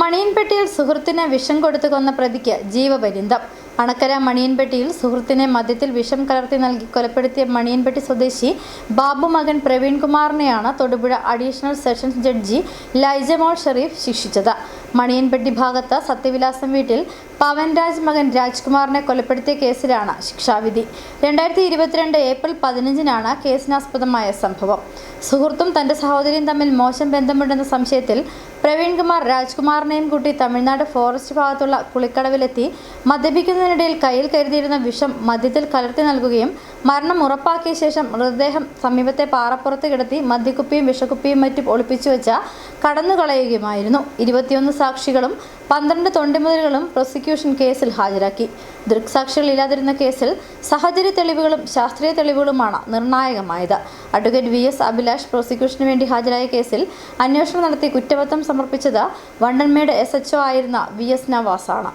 മണിയൻപെട്ടിയിൽ സുഹൃത്തിനെ വിഷം കൊടുത്തു കൊന്ന പ്രതിക്ക് ജീവപര്യന്തം. അണക്കര മണിയൻപെട്ടിയിൽ സുഹൃത്തിനെ മദ്യത്തിൽ വിഷം കലർത്തി നൽകി കൊലപ്പെടുത്തിയ മണിയൻപെട്ടി സ്വദേശി ബാബു മകൻ പ്രവീൺ കുമാറിനെയാണ് Thodupuzha additional sessions judge Laijamol Shareef ശിക്ഷിച്ചത്. മണിയൻപെട്ടി ഭാഗത്ത് സത്യവിലാസം വീട്ടിൽ പവൻരാജ് മകൻ രാജ്കുമാറിനെ കൊലപ്പെടുത്തിയ കേസിലാണ് ശിക്ഷാവിധി. 2022 ഏപ്രിൽ 15-നാണ് കേസിനാസ്പദമായ സംഭവം. സുഹൃത്തും തന്റെ സഹോദരിയും തമ്മിൽ മോശം ബന്ധമുണ്ടെന്ന സംശയത്തിൽ പ്രവീൺ കുമാർ രാജ്കുമാറിനെയും കൂട്ടി തമിഴ്നാട് ഫോറസ്റ്റ് ഭാഗത്തുള്ള കുളിക്കടവിലെത്തി മദ്യപിക്കുന്നതിനിടയിൽ കയ്യിൽ കരുതിയിരുന്ന വിഷം മദ്യത്തിൽ കലർത്തി നൽകുകയും മരണം ഉറപ്പാക്കിയ ശേഷം മൃതദേഹം സമീപത്തെ പാറപ്പുറത്ത് കിടത്തി മദ്യക്കുപ്പിയും വിഷക്കുപ്പിയും മറ്റും ഒളിപ്പിച്ചു വെച്ച കടന്നുകളയുകയുമായിരുന്നു. 21 സാക്ഷികളും 12 തൊണ്ടിമുതലുകളും പ്രോസിക്യൂഷൻ കേസിൽ ഹാജരാക്കി. ദൃക്സാക്ഷികൾ ഇല്ലാതിരുന്ന കേസിൽ സാഹചര്യ തെളിവുകളും ശാസ്ത്രീയ തെളിവുകളുമാണ് നിർണായകമായത്. അഡ്വക്കേറ്റ് VS അഭിലാഷ് പ്രോസിക്യൂഷന് വേണ്ടി ഹാജരായ കേസിൽ അന്വേഷണം നടത്തി കുറ്റപത്രം സമർപ്പിച്ചത് വണ്ടൻമേട് SHO ആയിരുന്ന VS നവാസ് ആണ്.